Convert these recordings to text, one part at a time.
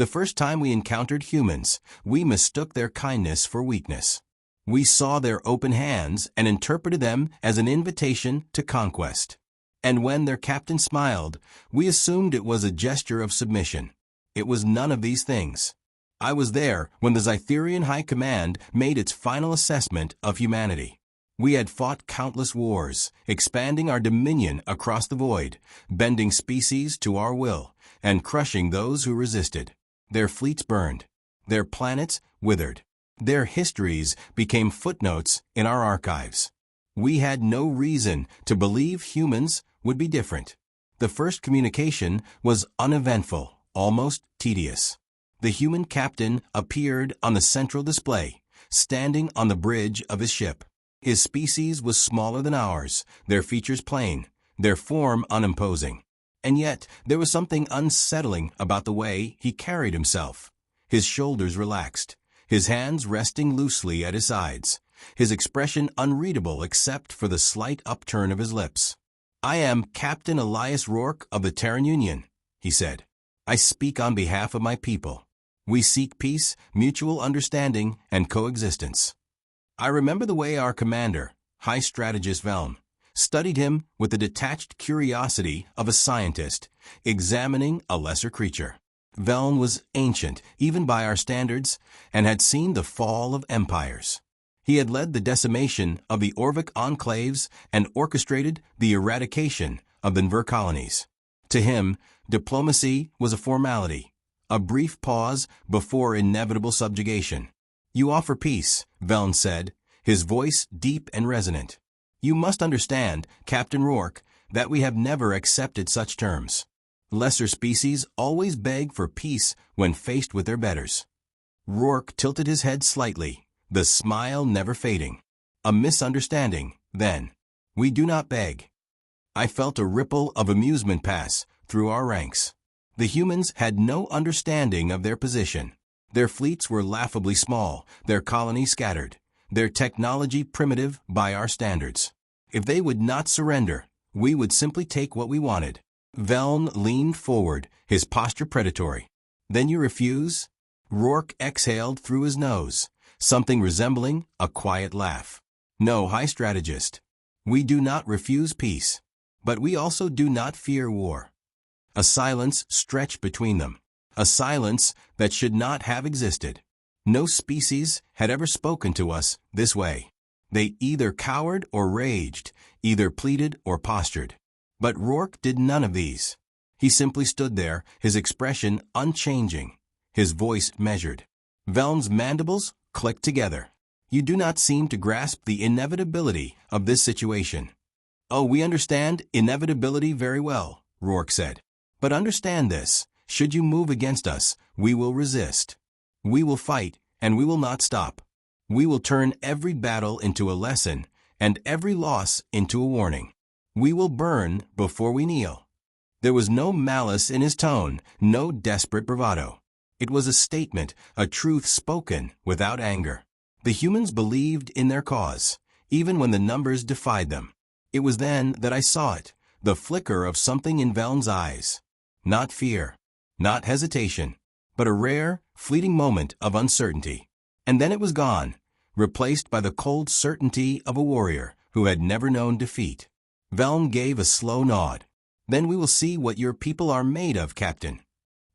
The first time we encountered humans, we mistook their kindness for weakness. We saw their open hands and interpreted them as an invitation to conquest. And when their captain smiled, we assumed it was a gesture of submission. It was none of these things. I was there when the Zytherian High Command made its final assessment of humanity. We had fought countless wars, expanding our dominion across the void, bending species to our will, and crushing those who resisted. Their fleets burned. Their planets withered. Their histories became footnotes in our archives. We had no reason to believe humans would be different. The first communication was uneventful, almost tedious. The human captain appeared on the central display, standing on the bridge of his ship. His species was smaller than ours, their features plain, their form unimposing. And yet, there was something unsettling about the way he carried himself. His shoulders relaxed, his hands resting loosely at his sides, his expression unreadable except for the slight upturn of his lips. "I am Captain Elias Rourke of the Terran Union," he said. "I speak on behalf of my people. We seek peace, mutual understanding, and coexistence." I remember the way our commander, High Strategist Velm, studied him with the detached curiosity of a scientist, examining a lesser creature. Velm was ancient, even by our standards, and had seen the fall of empires. He had led the decimation of the Orvic enclaves and orchestrated the eradication of the Nver colonies. To him, diplomacy was a formality, a brief pause before inevitable subjugation. "You offer peace," Velm said, his voice deep and resonant. "You must understand, Captain Rourke, that we have never accepted such terms. Lesser species always beg for peace when faced with their betters." Rourke tilted his head slightly, the smile never fading. "A misunderstanding, then. We do not beg." I felt a ripple of amusement pass through our ranks. The humans had no understanding of their position. Their fleets were laughably small, their colonies scattered, their technology primitive by our standards. If they would not surrender, we would simply take what we wanted. Velm leaned forward, his posture predatory. "Then you refuse?" Rourke exhaled through his nose, something resembling a quiet laugh. "No, High Strategist. We do not refuse peace. But we also do not fear war." A silence stretched between them, a silence that should not have existed. No species had ever spoken to us this way. They either cowered or raged, either pleaded or postured. But Rourke did none of these. He simply stood there, his expression unchanging, his voice measured. Velm's mandibles clicked together. "You do not seem to grasp the inevitability of this situation." "Oh, we understand inevitability very well," Rourke said. "But understand this, should you move against us, we will resist. We will fight, and we will not stop. We will turn every battle into a lesson, and every loss into a warning. We will burn before we kneel." There was no malice in his tone, no desperate bravado. It was a statement, a truth spoken without anger. The humans believed in their cause, even when the numbers defied them. It was then that I saw it, the flicker of something in Velm's eyes. Not fear, not hesitation, but a rare, fleeting moment of uncertainty. And then it was gone, replaced by the cold certainty of a warrior who had never known defeat. Velm gave a slow nod. "Then we will see what your people are made of, Captain."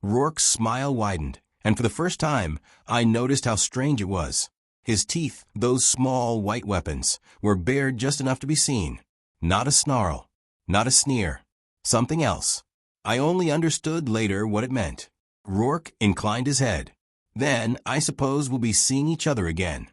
Rourke's smile widened, and for the first time, I noticed how strange it was. His teeth, those small white weapons, were bared just enough to be seen. Not a snarl, not a sneer. Something else. I only understood later what it meant. Rourke inclined his head. "Then, I suppose we'll be seeing each other again."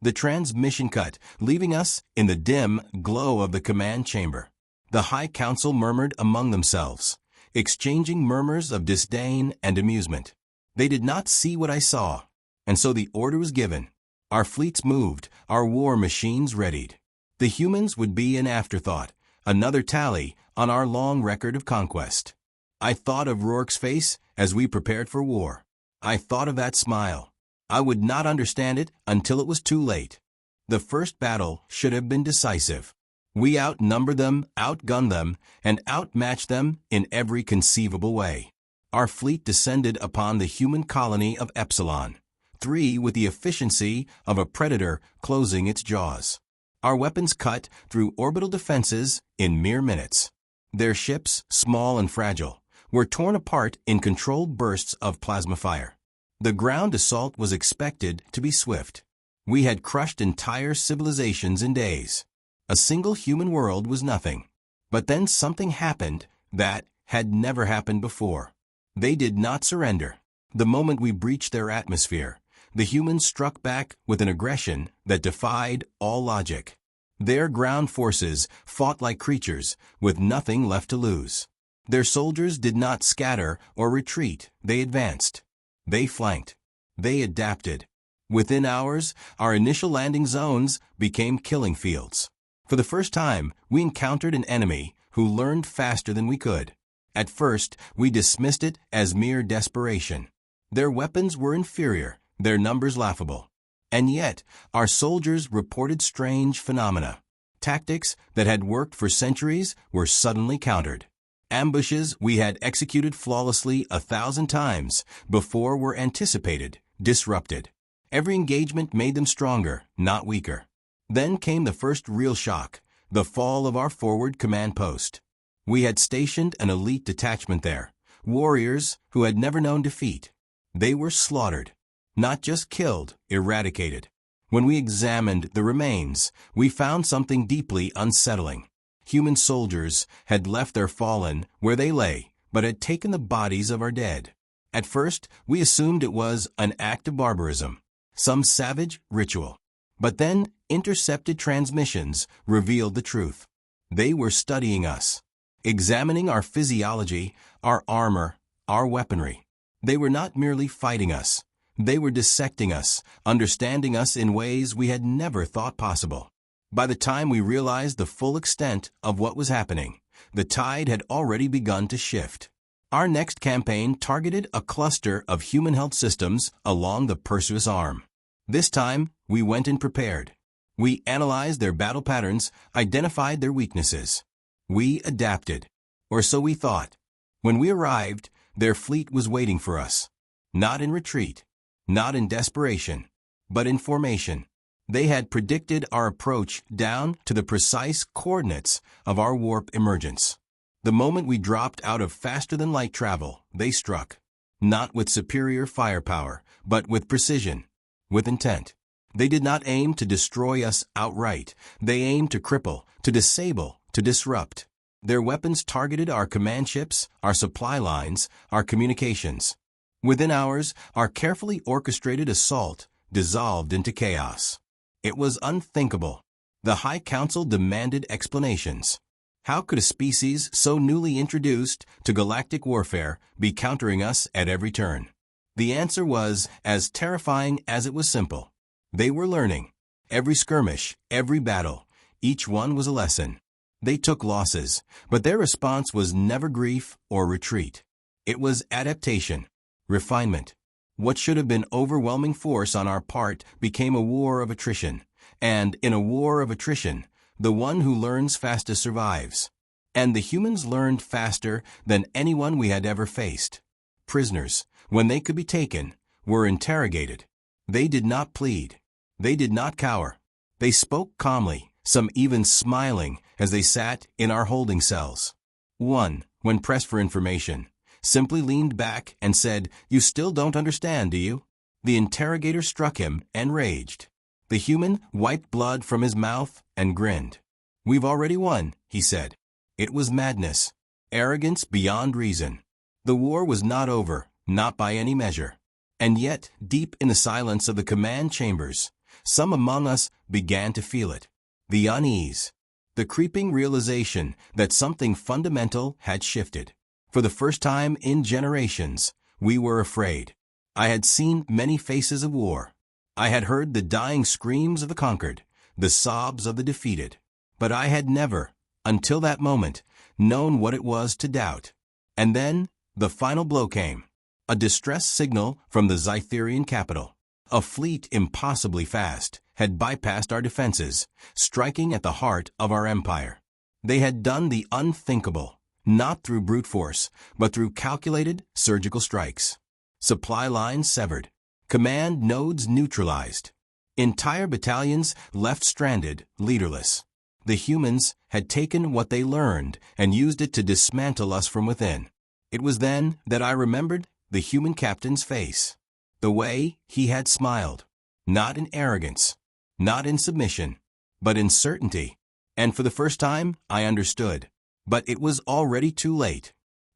The transmission cut, leaving us in the dim glow of the command chamber. The High Council murmured among themselves, exchanging murmurs of disdain and amusement. They did not see what I saw, and so the order was given. Our fleets moved, our war machines readied. The humans would be an afterthought, another tally on our long record of conquest. I thought of Rourke's face as we prepared for war. I thought of that smile. I would not understand it until it was too late. The first battle should have been decisive. We outnumbered them, outgunned them, and outmatched them in every conceivable way. Our fleet descended upon the human colony of Epsilon, 3 with the efficiency of a predator closing its jaws. Our weapons cut through orbital defenses in mere minutes. Their ships, small and fragile, were torn apart in controlled bursts of plasma fire. The ground assault was expected to be swift. We had crushed entire civilizations in days. A single human world was nothing. But then something happened that had never happened before. They did not surrender. The moment we breached their atmosphere, the humans struck back with an aggression that defied all logic. Their ground forces fought like creatures with nothing left to lose. Their soldiers did not scatter or retreat, they advanced. They flanked. They adapted. Within hours, our initial landing zones became killing fields. For the first time, we encountered an enemy who learned faster than we could. At first, we dismissed it as mere desperation. Their weapons were inferior, their numbers laughable. And yet, our soldiers reported strange phenomena. Tactics that had worked for centuries were suddenly countered. Ambushes we had executed flawlessly 1,000 times before were anticipated, disrupted. Every engagement made them stronger, not weaker. Then came the first real shock, the fall of our forward command post. We had stationed an elite detachment there, warriors who had never known defeat. They were slaughtered, not just killed, eradicated. When we examined the remains, we found something deeply unsettling. Human soldiers had left their fallen where they lay, but had taken the bodies of our dead. At first, we assumed it was an act of barbarism, some savage ritual. But then, intercepted transmissions revealed the truth. They were studying us, examining our physiology, our armor, our weaponry. They were not merely fighting us. They were dissecting us, understanding us in ways we had never thought possible. By the time we realized the full extent of what was happening, the tide had already begun to shift. Our next campaign targeted a cluster of human health systems along the Perseus Arm. This time, we went in prepared. We analyzed their battle patterns, identified their weaknesses. We adapted, or so we thought. When we arrived, their fleet was waiting for us. Not in retreat, not in desperation, but in formation. They had predicted our approach down to the precise coordinates of our warp emergence. The moment we dropped out of faster-than-light travel, they struck. Not with superior firepower, but with precision, with intent. They did not aim to destroy us outright. They aimed to cripple, to disable, to disrupt. Their weapons targeted our command ships, our supply lines, our communications. Within hours, our carefully orchestrated assault dissolved into chaos. It was unthinkable. The High Council demanded explanations. How could a species so newly introduced to galactic warfare be countering us at every turn? The answer was as terrifying as it was simple. They were learning. Every skirmish, every battle, each one was a lesson. They took losses, but their response was never grief or retreat. It was adaptation, refinement. What should have been overwhelming force on our part became a war of attrition. And in a war of attrition, the one who learns fastest survives. And the humans learned faster than anyone we had ever faced. Prisoners, when they could be taken, were interrogated. They did not plead. They did not cower. They spoke calmly, some even smiling as they sat in our holding cells. One, when pressed for information, simply leaned back and said, "You still don't understand, do you?" The interrogator struck him and raged. The human wiped blood from his mouth and grinned. "We've already won," he said. It was madness, arrogance beyond reason. The war was not over, not by any measure. And yet, deep in the silence of the command chambers, some among us began to feel it. The unease, the creeping realization that something fundamental had shifted. For the first time in generations, we were afraid. I had seen many faces of war. I had heard the dying screams of the conquered, the sobs of the defeated. But I had never, until that moment, known what it was to doubt. And then, the final blow came. A distress signal from the Zytherian capital. A fleet impossibly fast had bypassed our defenses, striking at the heart of our empire. They had done the unthinkable, not through brute force, but through calculated surgical strikes. Supply lines severed. Command nodes neutralized. Entire battalions left stranded, leaderless. The humans had taken what they learned and used it to dismantle us from within. It was then that I remembered the human captain's face. The way he had smiled. Not in arrogance, not in submission, but in certainty. And for the first time, I understood. But it was already too late.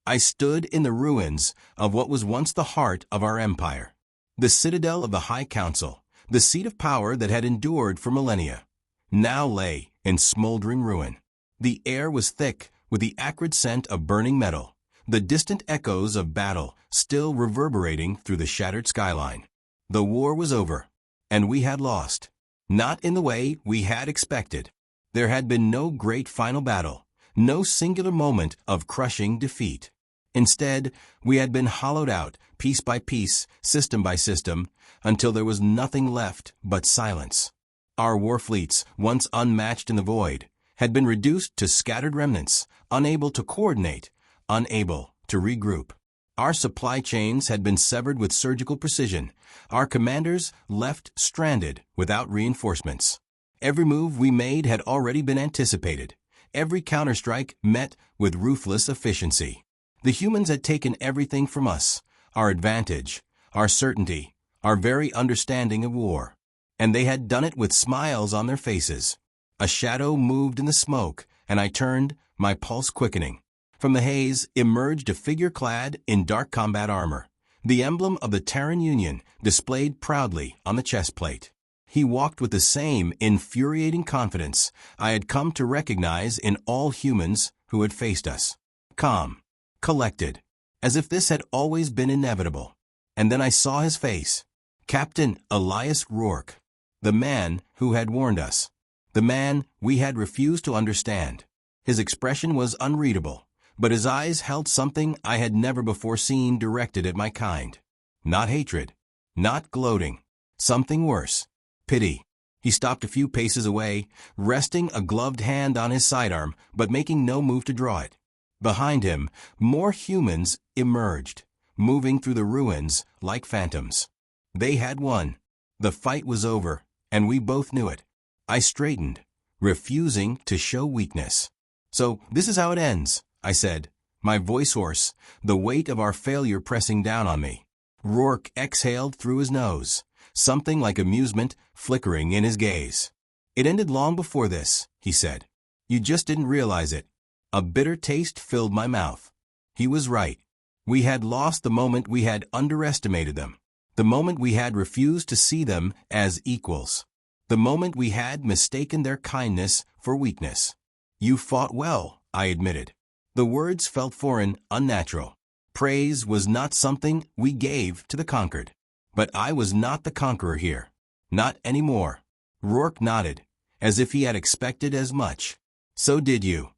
I stood in the ruins of what was once the heart of our empire. The citadel of the High Council, the seat of power that had endured for millennia, now lay in smoldering ruin. The air was thick with the acrid scent of burning metal, the distant echoes of battle still reverberating through the shattered skyline. The war was over, and we had lost. Not in the way we had expected. There had been no great final battle, no singular moment of crushing defeat. Instead, we had been hollowed out, piece by piece, system by system, until there was nothing left but silence. Our war fleets, once unmatched in the void, had been reduced to scattered remnants, unable to coordinate, unable to regroup. Our supply chains had been severed with surgical precision, our commanders left stranded without reinforcements. Every move we made had already been anticipated, every counterstrike met with ruthless efficiency. The humans had taken everything from us, our advantage, our certainty, our very understanding of war. And they had done it with smiles on their faces. A shadow moved in the smoke, and I turned, my pulse quickening. From the haze emerged a figure clad in dark combat armor, the emblem of the Terran Union displayed proudly on the chest plate. He walked with the same infuriating confidence I had come to recognize in all humans who had faced us. Calm, collected, as if this had always been inevitable. And then I saw his face. Captain Elias Rourke, the man who had warned us, the man we had refused to understand. His expression was unreadable, but his eyes held something I had never before seen directed at my kind. Not hatred, not gloating, something worse, pity. He stopped a few paces away, resting a gloved hand on his sidearm, but making no move to draw it. Behind him, more humans emerged, moving through the ruins like phantoms. They had won. The fight was over, and we both knew it. I straightened, refusing to show weakness. "So this is how it ends," I said, my voice hoarse, the weight of our failure pressing down on me. Rourke exhaled through his nose, something like amusement flickering in his gaze. "It ended long before this," he said. "You just didn't realize it." A bitter taste filled my mouth. He was right. We had lost the moment we had underestimated them, the moment we had refused to see them as equals, the moment we had mistaken their kindness for weakness. "You fought well," I admitted. The words felt foreign, unnatural. Praise was not something we gave to the conquered. But I was not the conqueror here. Not anymore. Rourke nodded, as if he had expected as much. "So did you."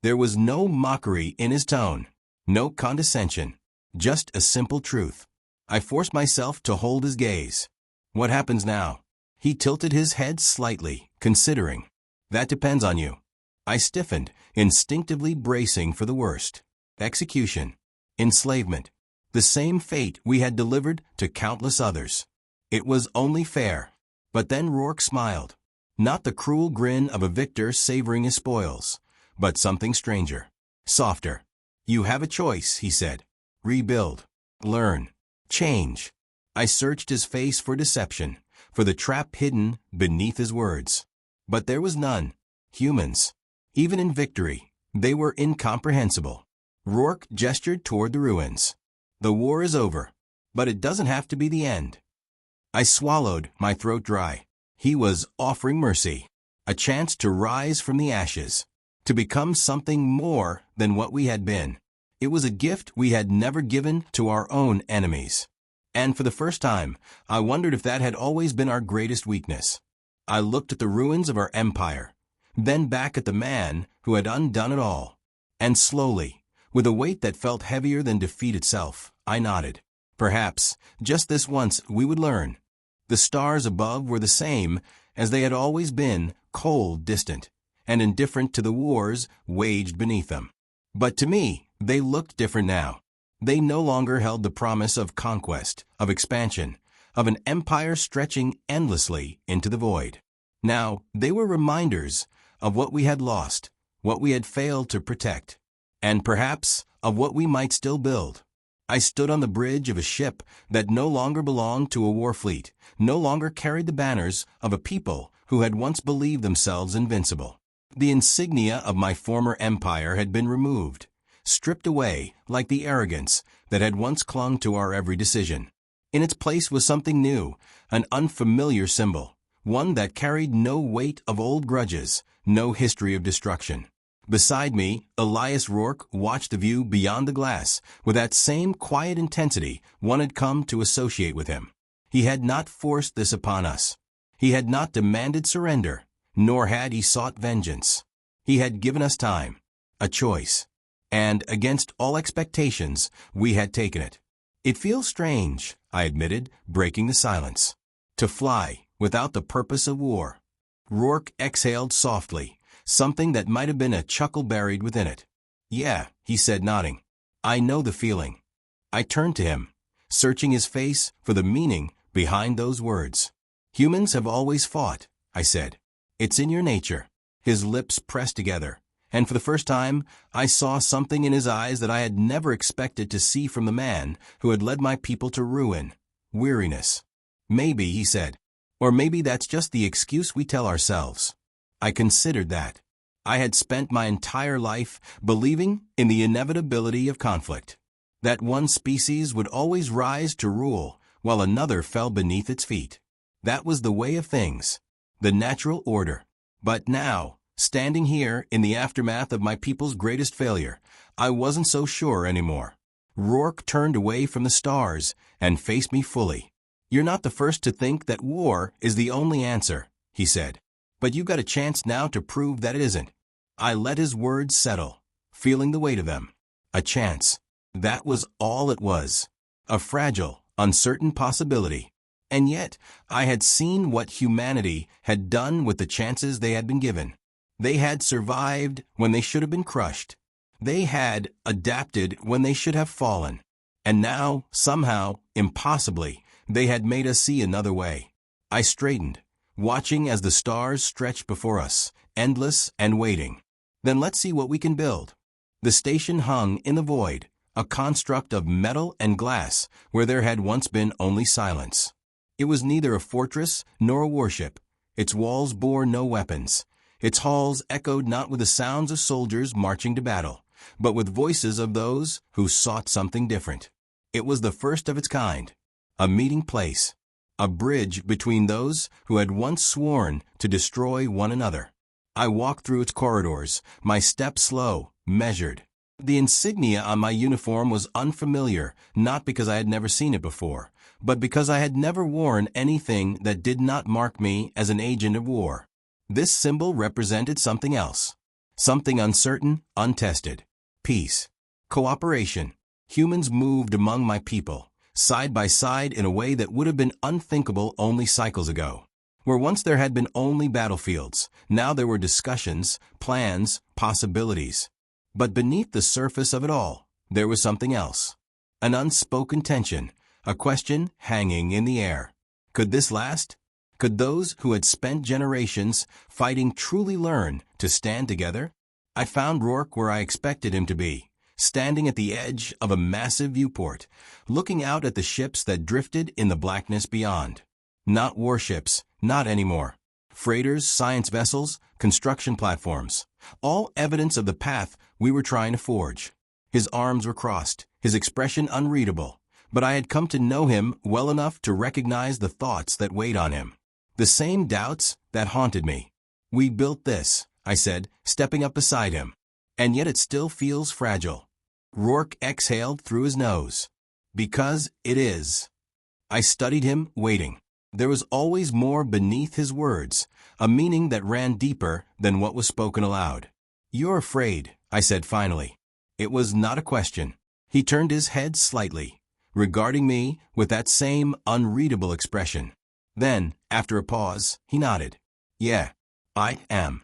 There was no mockery in his tone, no condescension, just a simple truth. I forced myself to hold his gaze. "What happens now?" He tilted his head slightly, considering. "That depends on you." I stiffened, instinctively bracing for the worst. Execution. Enslavement. The same fate we had delivered to countless others. It was only fair. But then Rourke smiled. Not the cruel grin of a victor savoring his spoils, but something stranger, softer. "You have a choice," he said. "Rebuild. Learn. Change." I searched his face for deception, for the trap hidden beneath his words. But there was none. Humans. Even in victory, they were incomprehensible. Rourke gestured toward the ruins. "The war is over, but it doesn't have to be the end." I swallowed, my throat dry. He was offering mercy, a chance to rise from the ashes, to become something more than what we had been. It was a gift we had never given to our own enemies. And for the first time, I wondered if that had always been our greatest weakness. I looked at the ruins of our empire, then back at the man who had undone it all. And slowly, with a weight that felt heavier than defeat itself, I nodded. Perhaps, just this once, we would learn. The stars above were the same as they had always been, cold, distant, and indifferent to the wars waged beneath them. But to me, they looked different now. They no longer held the promise of conquest, of expansion, of an empire stretching endlessly into the void. Now, they were reminders of what we had lost, what we had failed to protect, and perhaps of what we might still build. I stood on the bridge of a ship that no longer belonged to a war fleet, no longer carried the banners of a people who had once believed themselves invincible. The insignia of my former empire had been removed, stripped away like the arrogance that had once clung to our every decision. In its place was something new, an unfamiliar symbol, one that carried no weight of old grudges, no history of destruction. Beside me, Elias Rourke watched the view beyond the glass with that same quiet intensity one had come to associate with him. He had not forced this upon us. He had not demanded surrender, nor had he sought vengeance. He had given us time, a choice, and against all expectations, we had taken it. It feels strange, I admitted, breaking the silence. To fly without the purpose of war. Rourke exhaled softly, something that might have been a chuckle buried within it. Yeah, he said, nodding. I know the feeling. I turned to him, searching his face for the meaning behind those words. Humans have always fought, I said. It's in your nature. His lips pressed together, and for the first time, I saw something in his eyes that I had never expected to see from the man who had led my people to ruin, weariness. Maybe, he said, or maybe that's just the excuse we tell ourselves. I considered that. I had spent my entire life believing in the inevitability of conflict, that one species would always rise to rule while another fell beneath its feet. That was the way of things, the natural order. But now, standing here in the aftermath of my people's greatest failure, I wasn't so sure anymore. Rourke turned away from the stars and faced me fully. You're not the first to think that war is the only answer, he said. But you've got a chance now to prove that it isn't. I let his words settle, feeling the weight of them. A chance. That was all it was. A fragile, uncertain possibility. And yet, I had seen what humanity had done with the chances they had been given. They had survived when they should have been crushed. They had adapted when they should have fallen. And now, somehow, impossibly, they had made us see another way. I straightened, watching as the stars stretched before us, endless and waiting. Then let's see what we can build. The station hung in the void, a construct of metal and glass where there had once been only silence. It was neither a fortress nor a warship. Its walls bore no weapons. Its halls echoed not with the sounds of soldiers marching to battle, but with voices of those who sought something different. It was the first of its kind, a meeting place, a bridge between those who had once sworn to destroy one another. I walked through its corridors, my step slow, measured. The insignia on my uniform was unfamiliar, not because I had never seen it before, but because I had never worn anything that did not mark me as an agent of war. This symbol represented something else, something uncertain, untested. Peace, cooperation. Humans moved among my people, side by side in a way that would have been unthinkable only cycles ago. Where once there had been only battlefields, now there were discussions, plans, possibilities. But beneath the surface of it all, there was something else. An unspoken tension, a question hanging in the air. Could this last? Could those who had spent generations fighting truly learn to stand together? I found Rourke where I expected him to be, standing at the edge of a massive viewport, looking out at the ships that drifted in the blackness beyond. Not warships, not anymore. Freighters, science vessels, construction platforms, all evidence of the path we were trying to forge. His arms were crossed, his expression unreadable, but I had come to know him well enough to recognize the thoughts that weighed on him. The same doubts that haunted me. We built this, I said, stepping up beside him. And yet it still feels fragile. Rourke exhaled through his nose. Because it is. I studied him, waiting. There was always more beneath his words, a meaning that ran deeper than what was spoken aloud. You're afraid, I said finally. It was not a question. He turned his head slightly, regarding me with that same unreadable expression. Then, after a pause, he nodded. Yeah, I am.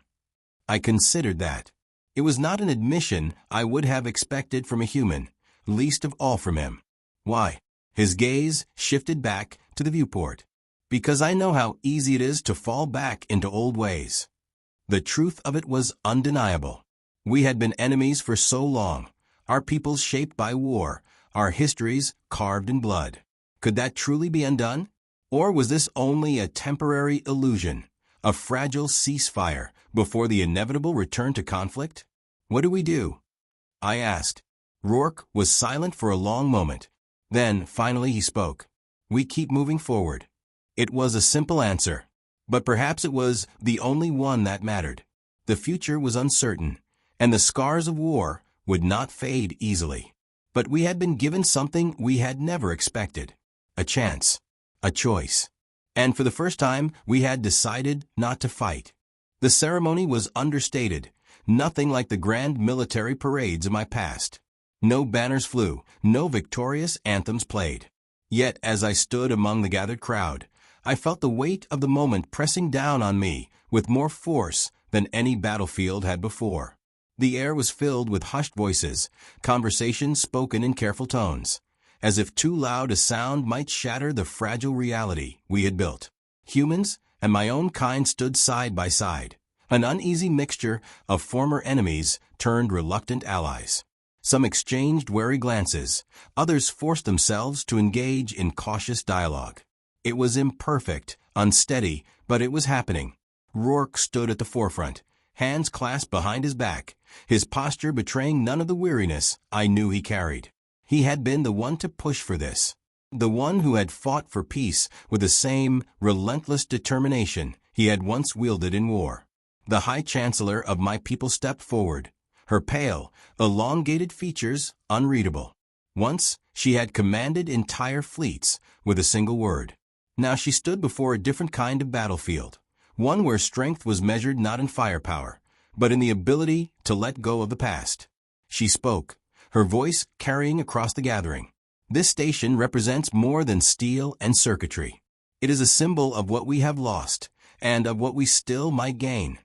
I considered that. It was not an admission I would have expected from a human, least of all from him. Why? His gaze shifted back to the viewport. Because I know how easy it is to fall back into old ways. The truth of it was undeniable. We had been enemies for so long, our peoples shaped by war, our histories carved in blood. Could that truly be undone? Or was this only a temporary illusion, a fragile ceasefire before the inevitable return to conflict? What do we do? I asked. Rourke was silent for a long moment. Then, finally, he spoke. We keep moving forward. It was a simple answer, but perhaps it was the only one that mattered. The future was uncertain, and the scars of war would not fade easily. But we had been given something we had never expected. A chance. A choice. And for the first time, we had decided not to fight. The ceremony was understated, nothing like the grand military parades of my past. No banners flew, no victorious anthems played. Yet, as I stood among the gathered crowd, I felt the weight of the moment pressing down on me with more force than any battlefield had before. The air was filled with hushed voices, conversations spoken in careful tones, as if too loud a sound might shatter the fragile reality we had built. Humans and my own kind stood side by side, an uneasy mixture of former enemies turned reluctant allies. Some exchanged wary glances, others forced themselves to engage in cautious dialogue. It was imperfect, unsteady, but it was happening. Rourke stood at the forefront, hands clasped behind his back, his posture betraying none of the weariness I knew he carried. He had been the one to push for this, the one who had fought for peace with the same relentless determination he had once wielded in war. The High Chancellor of my people stepped forward, her pale, elongated features unreadable. Once, she had commanded entire fleets with a single word. Now she stood before a different kind of battlefield, one where strength was measured not in firepower, but in the ability to let go of the past. She spoke, her voice carrying across the gathering. This station represents more than steel and circuitry. It is a symbol of what we have lost, and of what we still might gain.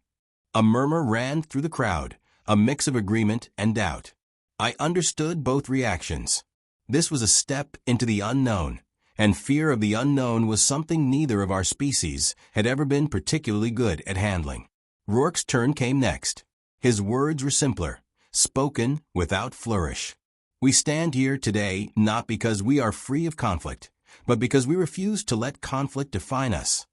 A murmur ran through the crowd, a mix of agreement and doubt. I understood both reactions. This was a step into the unknown, and fear of the unknown was something neither of our species had ever been particularly good at handling. Rourke's turn came next. His words were simpler, spoken without flourish. We stand here today not because we are free of conflict, but because we refuse to let conflict define us.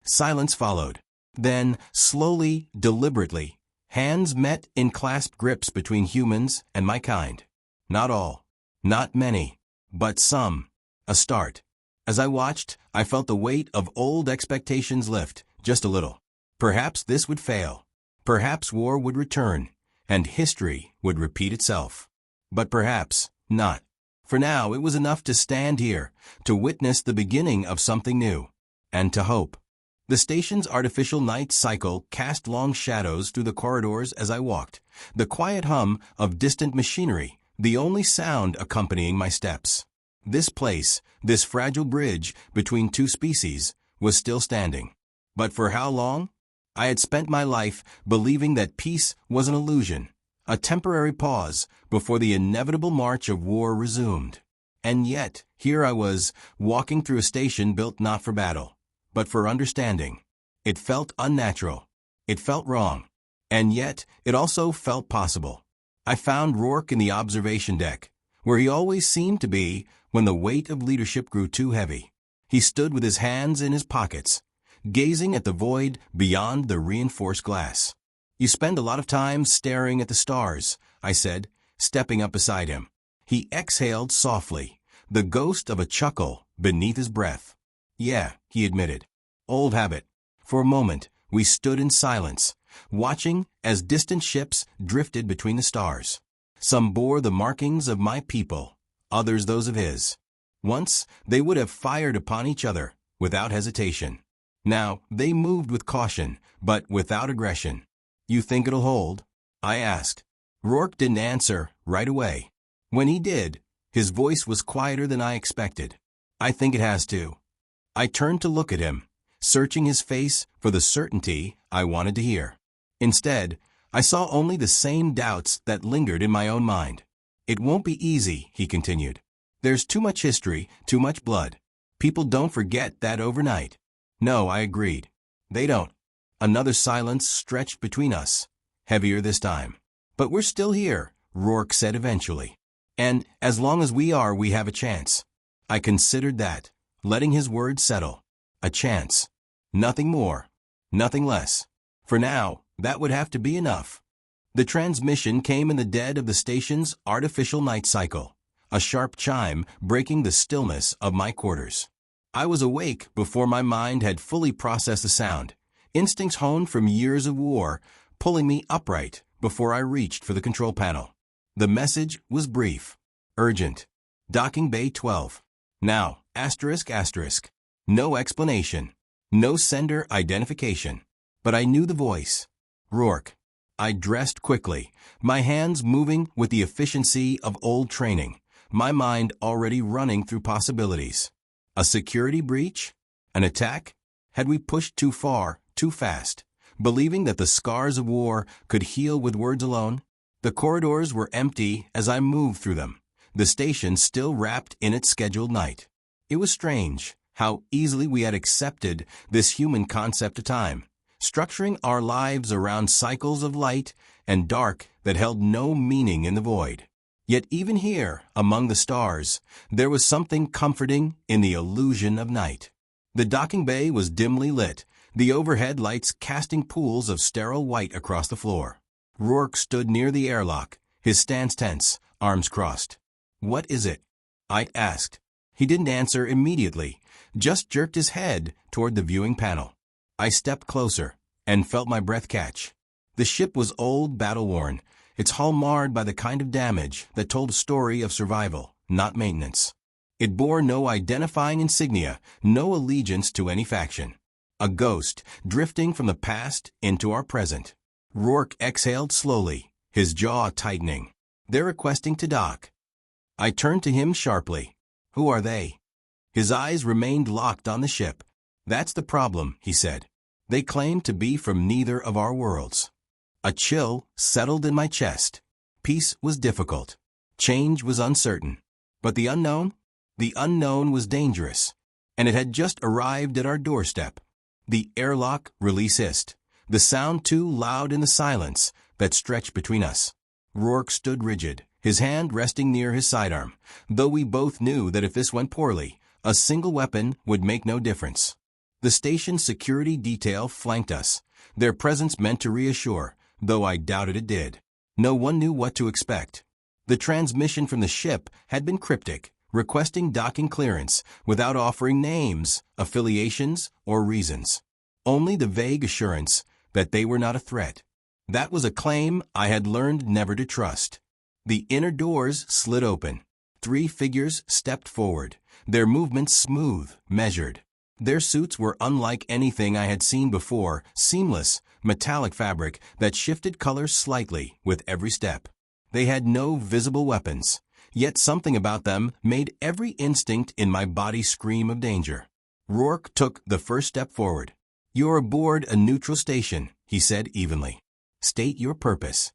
Silence followed. Then, slowly, deliberately, hands met in clasped grips between humans and my kind. Not all, not many, but some. A start. As I watched, I felt the weight of old expectations lift, just a little. Perhaps this would fail. Perhaps war would return, and history would repeat itself. But perhaps not. For now, it was enough to stand here, to witness the beginning of something new, and to hope. The station's artificial night cycle cast long shadows through the corridors as I walked, the quiet hum of distant machinery, the only sound accompanying my steps. This place, this fragile bridge between two species, was still standing. But for how long? I had spent my life believing that peace was an illusion, a temporary pause before the inevitable march of war resumed. And yet, here I was, walking through a station built not for battle, but for understanding. It felt unnatural. It felt wrong. And yet, it also felt possible. I found Rourke in the observation deck, where he always seemed to be when the weight of leadership grew too heavy. He stood with his hands in his pockets, gazing at the void beyond the reinforced glass. You spend a lot of time staring at the stars, I said, stepping up beside him. He exhaled softly, the ghost of a chuckle beneath his breath. Yeah, he admitted. Old habit. For a moment, we stood in silence, watching as distant ships drifted between the stars. Some bore the markings of my people, others those of his. Once, they would have fired upon each other without hesitation. Now, they moved with caution, but without aggression. You think it'll hold? I asked. Rourke didn't answer right away. When he did, his voice was quieter than I expected. I think it has to. I turned to look at him, searching his face for the certainty I wanted to hear. Instead, I saw only the same doubts that lingered in my own mind. It won't be easy, he continued. There's too much history, too much blood. People don't forget that overnight. No, I agreed. They don't. Another silence stretched between us, heavier this time. But we're still here, Rourke said eventually. And as long as we are, we have a chance. I considered that, letting his words settle. A chance. Nothing more. Nothing less. For now, that would have to be enough. The transmission came in the dead of the station's artificial night cycle, a sharp chime breaking the stillness of my quarters. I was awake before my mind had fully processed the sound, instincts honed from years of war, pulling me upright before I reached for the control panel. The message was brief, urgent. Docking Bay 12. Now, asterisk. No explanation. No sender identification. But I knew the voice. Rourke. I dressed quickly, my hands moving with the efficiency of old training, my mind already running through possibilities. A security breach? An attack? Had we pushed too far, too fast, believing that the scars of war could heal with words alone? The corridors were empty as I moved through them, the station still wrapped in its scheduled night. It was strange how easily we had accepted this human concept of time, structuring our lives around cycles of light and dark that held no meaning in the void. Yet even here, among the stars, there was something comforting in the illusion of night. The docking bay was dimly lit, the overhead lights casting pools of sterile white across the floor. Rourke stood near the airlock, his stance tense, arms crossed. "What is it?" I asked. He didn't answer immediately, just jerked his head toward the viewing panel. I stepped closer and felt my breath catch. The ship was old, battle-worn, its hull marred by the kind of damage that told a story of survival, not maintenance. It bore no identifying insignia, no allegiance to any faction. A ghost drifting from the past into our present. Rourke exhaled slowly, his jaw tightening. "They're requesting to dock." I turned to him sharply. "Who are they?" His eyes remained locked on the ship. "That's the problem," he said. "They claim to be from neither of our worlds." A chill settled in my chest. Peace was difficult. Change was uncertain. But the unknown? The unknown was dangerous. And it had just arrived at our doorstep. The airlock release hissed, the sound too loud in the silence that stretched between us. Rourke stood rigid, his hand resting near his sidearm, though we both knew that if this went poorly, a single weapon would make no difference. The station's security detail flanked us, their presence meant to reassure, though I doubted it did. No one knew what to expect. The transmission from the ship had been cryptic, requesting docking clearance without offering names, affiliations, or reasons. Only the vague assurance that they were not a threat. That was a claim I had learned never to trust. The inner doors slid open. 3 figures stepped forward, their movements smooth, measured. Their suits were unlike anything I had seen before, seamless, metallic fabric that shifted colors slightly with every step. They had no visible weapons, yet something about them made every instinct in my body scream of danger. Rourke took the first step forward. "You're aboard a neutral station," he said evenly. "State your purpose."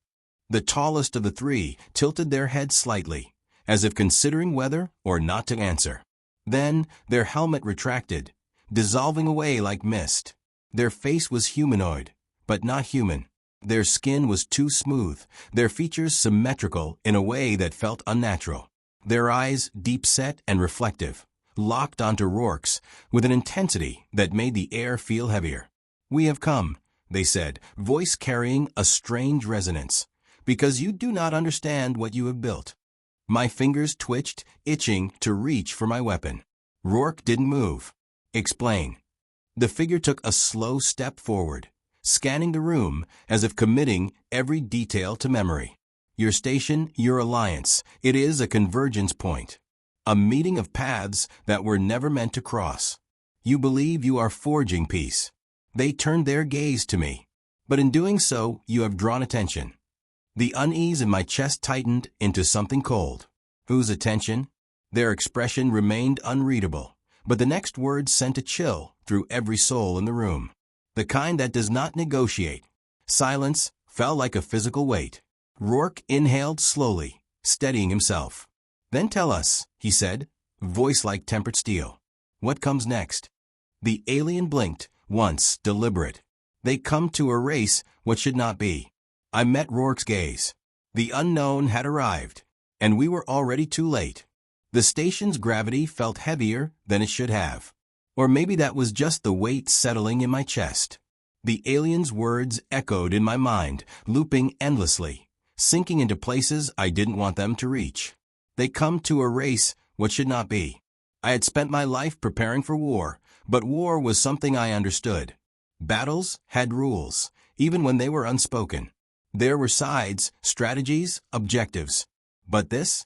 The tallest of the 3 tilted their heads slightly, as if considering whether or not to answer. Then their helmet retracted, dissolving away like mist. Their face was humanoid, but not human. Their skin was too smooth, their features symmetrical in a way that felt unnatural. Their eyes deep-set and reflective, locked onto Rourke's with an intensity that made the air feel heavier. "We have come," they said, voice carrying a strange resonance, "because you do not understand what you have built." My fingers twitched, itching to reach for my weapon. Rourke didn't move. "Explain." The figure took a slow step forward, scanning the room as if committing every detail to memory. "Your station, your alliance, it is a convergence point. A meeting of paths that were never meant to cross. You believe you are forging peace." They turned their gaze to me. "But in doing so, you have drawn attention." The unease in my chest tightened into something cold. Whose attention? Their expression remained unreadable, but the next words sent a chill through every soul in the room. "The kind that does not negotiate. Silence, fell like a physical weight. Rourke inhaled slowly, steadying himself. "Then tell us," he said, voice like tempered steel. "What comes next?" The alien blinked, once deliberate. "They come to erase what should not be." I met Rourke's gaze. The unknown had arrived, and we were already too late. The station's gravity felt heavier than it should have. Or maybe that was just the weight settling in my chest. The alien's words echoed in my mind, looping endlessly, sinking into places I didn't want them to reach. They come to erase what should not be. I had spent my life preparing for war, but war was something I understood. Battles had rules, even when they were unspoken. There were sides, strategies, objectives. But this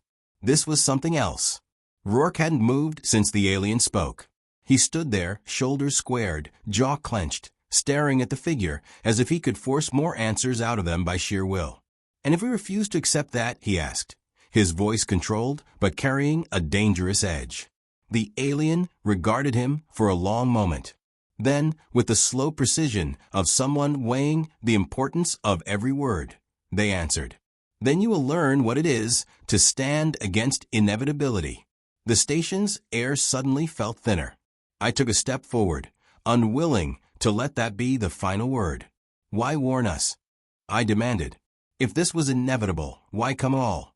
was something else. Rourke hadn't moved since the alien spoke. He stood there, shoulders squared, jaw clenched, staring at the figure as if he could force more answers out of them by sheer will. "And if we refuse to accept that?" he asked, his voice controlled but carrying a dangerous edge. The alien regarded him for a long moment. Then, with the slow precision of someone weighing the importance of every word, they answered, "Then you will learn what it is to stand against inevitability." The station's air suddenly felt thinner. I took a step forward, unwilling to let that be the final word. "Why warn us?" I demanded. "If this was inevitable, why come all?"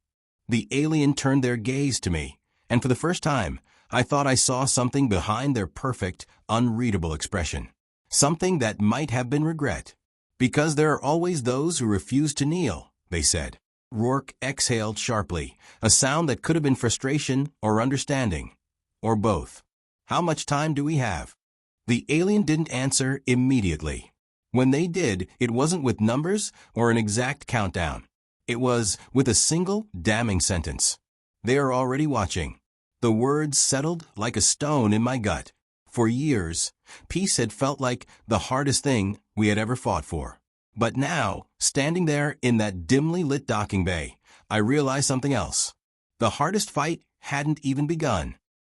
The alien turned their gaze to me, and for the first time, I thought I saw something behind their perfect, unreadable expression. Something that might have been regret. "Because there are always those who refuse to kneel," they said. Rourke exhaled sharply, a sound that could have been frustration or understanding, or both. "How much time do we have?" The alien didn't answer immediately. When they did, it wasn't with numbers or an exact countdown. It was with a single, damning sentence. "They are already watching." The words settled like a stone in my gut. For years, peace had felt like the hardest thing we had ever fought for. But now, standing there in that dimly lit docking bay, I realized something else. The hardest fight hadn't even begun.